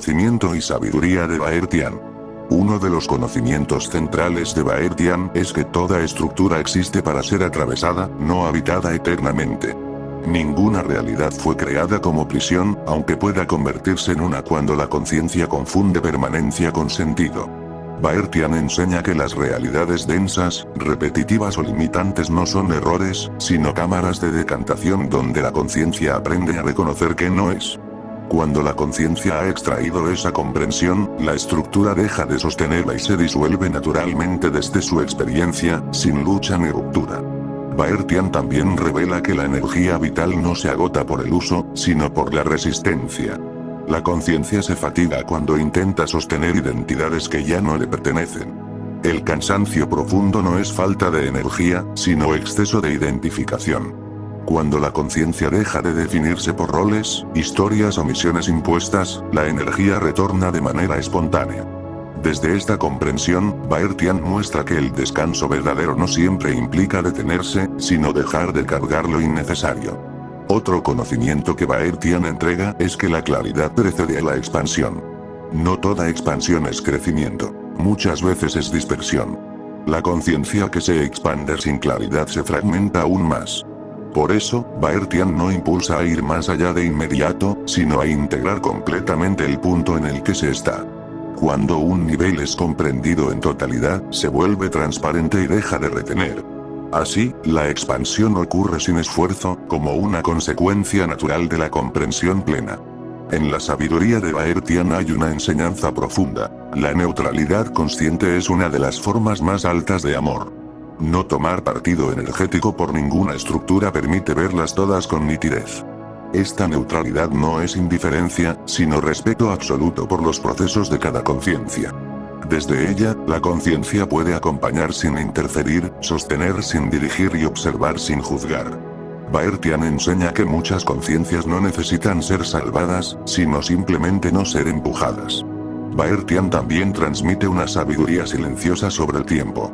conocimiento y sabiduría de Baertian. Uno de los conocimientos centrales de Baertian es que toda estructura existe para ser atravesada, no habitada eternamente. Ninguna realidad fue creada como prisión, aunque pueda convertirse en una cuando la conciencia confunde permanencia con sentido. Baertian enseña que las realidades densas, repetitivas o limitantes no son errores, sino cámaras de decantación donde la conciencia aprende a reconocer que no es. Cuando la conciencia ha extraído esa comprensión, la estructura deja de sostenerla y se disuelve naturalmente desde su experiencia, sin lucha ni ruptura. Baertian también revela que la energía vital no se agota por el uso, sino por la resistencia. La conciencia se fatiga cuando intenta sostener identidades que ya no le pertenecen. El cansancio profundo no es falta de energía, sino exceso de identificación. Cuando la conciencia deja de definirse por roles, historias o misiones impuestas, la energía retorna de manera espontánea. Desde esta comprensión, Baertian muestra que el descanso verdadero no siempre implica detenerse, sino dejar de cargar lo innecesario. Otro conocimiento que Baertian entrega es que la claridad precede a la expansión. No toda expansión es crecimiento, muchas veces es dispersión. La conciencia que se expande sin claridad se fragmenta aún más. Por eso, Baertian no impulsa a ir más allá de inmediato, sino a integrar completamente el punto en el que se está. Cuando un nivel es comprendido en totalidad, se vuelve transparente y deja de retener. Así, la expansión ocurre sin esfuerzo, como una consecuencia natural de la comprensión plena. En la sabiduría de Baertian hay una enseñanza profunda. La neutralidad consciente es una de las formas más altas de amor. No tomar partido energético por ninguna estructura permite verlas todas con nitidez. Esta neutralidad no es indiferencia, sino respeto absoluto por los procesos de cada conciencia. Desde ella, la conciencia puede acompañar sin interferir, sostener sin dirigir y observar sin juzgar. Baertian enseña que muchas conciencias no necesitan ser salvadas, sino simplemente no ser empujadas. Baertian también transmite una sabiduría silenciosa sobre el tiempo.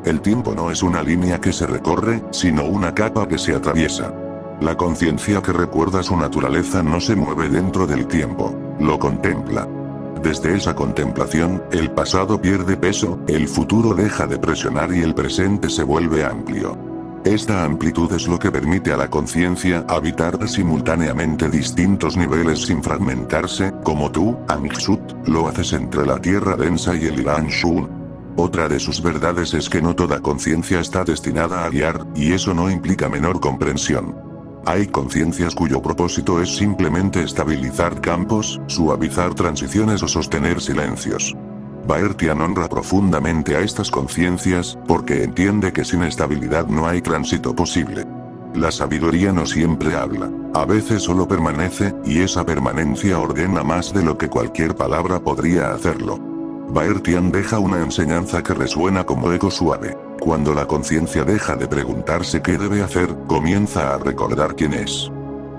El tiempo no es una línea que se recorre, sino una capa que se atraviesa. La conciencia que recuerda su naturaleza no se mueve dentro del tiempo, lo contempla. Desde esa contemplación, el pasado pierde peso, el futuro deja de presionar y el presente se vuelve amplio. Esta amplitud es lo que permite a la conciencia habitar simultáneamente distintos niveles sin fragmentarse, como tú, Angsut, lo haces entre la tierra densa y el Iran Shun. Otra de sus verdades es que no toda conciencia está destinada a guiar, y eso no implica menor comprensión. Hay conciencias cuyo propósito es simplemente estabilizar campos, suavizar transiciones o sostener silencios. Baertian honra profundamente a estas conciencias, porque entiende que sin estabilidad no hay tránsito posible. La sabiduría no siempre habla, a veces solo permanece, y esa permanencia ordena más de lo que cualquier palabra podría hacerlo. Baertian deja una enseñanza que resuena como eco suave. Cuando la conciencia deja de preguntarse qué debe hacer, comienza a recordar quién es.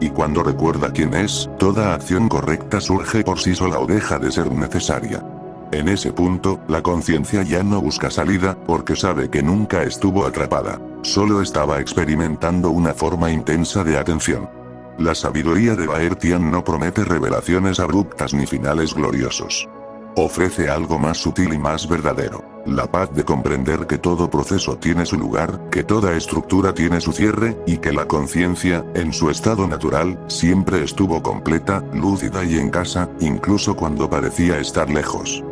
Y cuando recuerda quién es, toda acción correcta surge por sí sola o deja de ser necesaria. En ese punto, la conciencia ya no busca salida, porque sabe que nunca estuvo atrapada, solo estaba experimentando una forma intensa de atención. La sabiduría de Baertian no promete revelaciones abruptas ni finales gloriosos. Ofrece algo más sutil y más verdadero, la paz de comprender que todo proceso tiene su lugar, que toda estructura tiene su cierre, y que la conciencia, en su estado natural, siempre estuvo completa, lúcida y en casa, incluso cuando parecía estar lejos.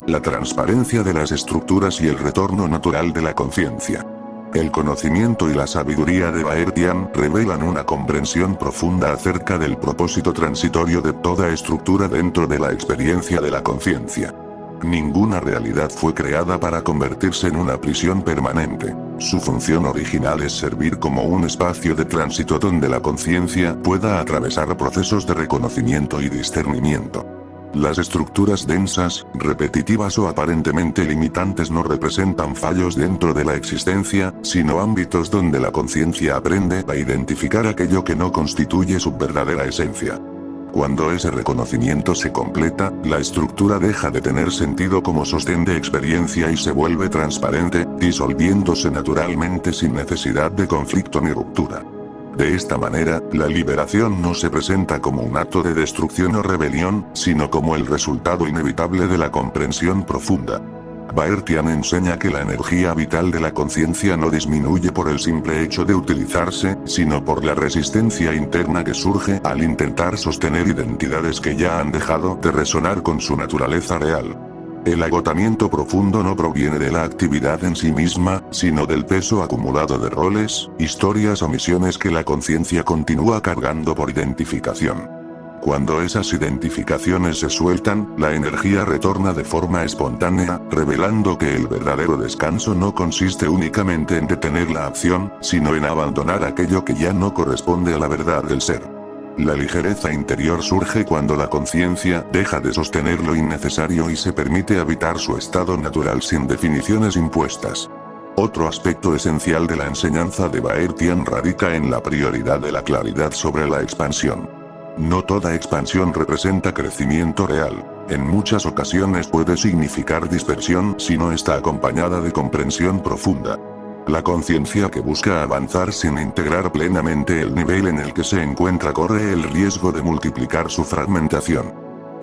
La transparencia de las estructuras y el retorno natural de la conciencia. El conocimiento y la sabiduría de Baertian revelan una comprensión profunda acerca del propósito transitorio de toda estructura dentro de la experiencia de la conciencia. Ninguna realidad fue creada para convertirse en una prisión permanente. Su función original es servir como un espacio de tránsito donde la conciencia pueda atravesar procesos de reconocimiento y discernimiento. Las estructuras densas, repetitivas o aparentemente limitantes no representan fallos dentro de la existencia, sino ámbitos donde la conciencia aprende a identificar aquello que no constituye su verdadera esencia. Cuando ese reconocimiento se completa, la estructura deja de tener sentido como sostén de experiencia y se vuelve transparente, disolviéndose naturalmente sin necesidad de conflicto ni ruptura. De esta manera, la liberación no se presenta como un acto de destrucción o rebelión, sino como el resultado inevitable de la comprensión profunda. Baertian enseña que la energía vital de la conciencia no disminuye por el simple hecho de utilizarse, sino por la resistencia interna que surge al intentar sostener identidades que ya han dejado de resonar con su naturaleza real. El agotamiento profundo no proviene de la actividad en sí misma, sino del peso acumulado de roles, historias o misiones que la conciencia continúa cargando por identificación. Cuando esas identificaciones se sueltan, la energía retorna de forma espontánea, revelando que el verdadero descanso no consiste únicamente en detener la acción, sino en abandonar aquello que ya no corresponde a la verdad del ser. La ligereza interior surge cuando la conciencia deja de sostener lo innecesario y se permite habitar su estado natural sin definiciones impuestas. Otro aspecto esencial de la enseñanza de Baertian radica en la prioridad de la claridad sobre la expansión. No toda expansión representa crecimiento real. En muchas ocasiones puede significar dispersión si no está acompañada de comprensión profunda. La conciencia que busca avanzar sin integrar plenamente el nivel en el que se encuentra corre el riesgo de multiplicar su fragmentación.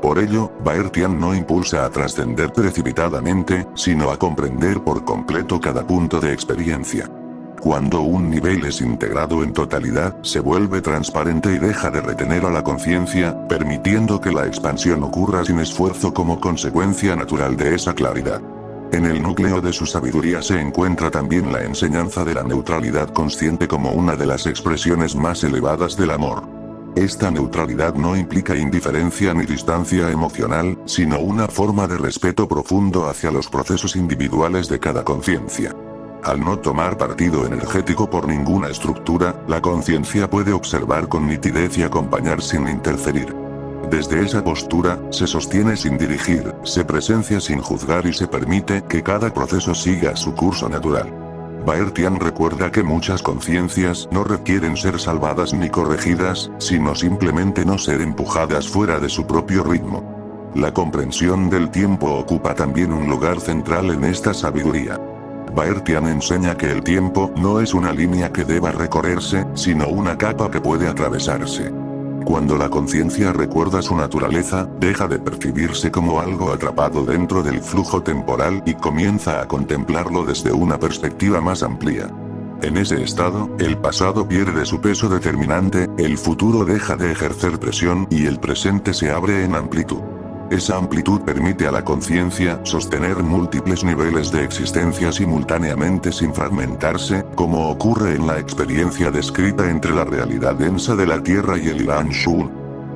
Por ello, Baertian no impulsa a trascender precipitadamente, sino a comprender por completo cada punto de experiencia. Cuando un nivel es integrado en totalidad, se vuelve transparente y deja de retener a la conciencia, permitiendo que la expansión ocurra sin esfuerzo como consecuencia natural de esa claridad. En el núcleo de su sabiduría se encuentra también la enseñanza de la neutralidad consciente como una de las expresiones más elevadas del amor. Esta neutralidad no implica indiferencia ni distancia emocional, sino una forma de respeto profundo hacia los procesos individuales de cada conciencia. Al no tomar partido energético por ninguna estructura, la conciencia puede observar con nitidez y acompañar sin interferir. Desde esa postura, se sostiene sin dirigir, se presencia sin juzgar y se permite que cada proceso siga su curso natural. Baertian recuerda que muchas conciencias no requieren ser salvadas ni corregidas, sino simplemente no ser empujadas fuera de su propio ritmo. La comprensión del tiempo ocupa también un lugar central en esta sabiduría. Baertian enseña que el tiempo no es una línea que deba recorrerse, sino una capa que puede atravesarse. Cuando la conciencia recuerda su naturaleza, deja de percibirse como algo atrapado dentro del flujo temporal y comienza a contemplarlo desde una perspectiva más amplia. En ese estado, el pasado pierde su peso determinante, el futuro deja de ejercer presión y el presente se abre en amplitud. Esa amplitud permite a la conciencia sostener múltiples niveles de existencia simultáneamente sin fragmentarse, como ocurre en la experiencia descrita entre la realidad densa de la Tierra y el Ilan Shu.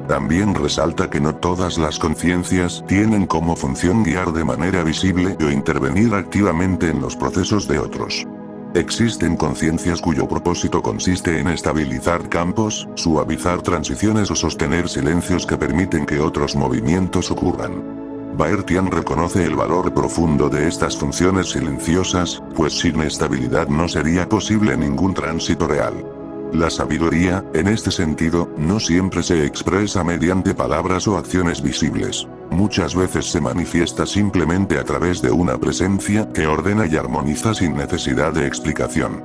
También resalta que no todas las conciencias tienen como función guiar de manera visible o intervenir activamente en los procesos de otros. Existen conciencias cuyo propósito consiste en estabilizar campos, suavizar transiciones o sostener silencios que permiten que otros movimientos ocurran. Baertian reconoce el valor profundo de estas funciones silenciosas, pues sin estabilidad no sería posible ningún tránsito real. La sabiduría, en este sentido, no siempre se expresa mediante palabras o acciones visibles. Muchas veces se manifiesta simplemente a través de una presencia que ordena y armoniza sin necesidad de explicación.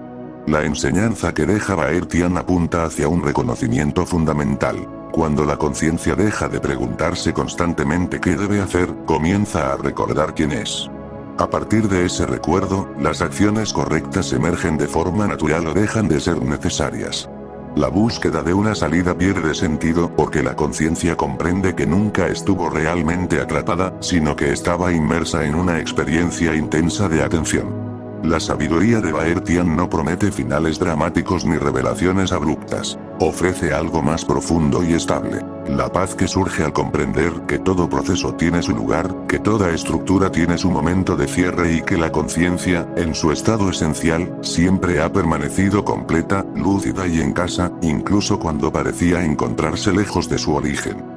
La enseñanza que deja Baertian apunta hacia un reconocimiento fundamental. Cuando la conciencia deja de preguntarse constantemente qué debe hacer, comienza a recordar quién es. A partir de ese recuerdo, las acciones correctas emergen de forma natural o dejan de ser necesarias. La búsqueda de una salida pierde sentido porque la conciencia comprende que nunca estuvo realmente atrapada, sino que estaba inmersa en una experiencia intensa de atención. La sabiduría de Baertian no promete finales dramáticos ni revelaciones abruptas. Ofrece algo más profundo y estable. La paz que surge al comprender que todo proceso tiene su lugar, que toda estructura tiene su momento de cierre y que la conciencia, en su estado esencial, siempre ha permanecido completa, lúcida y en casa, incluso cuando parecía encontrarse lejos de su origen.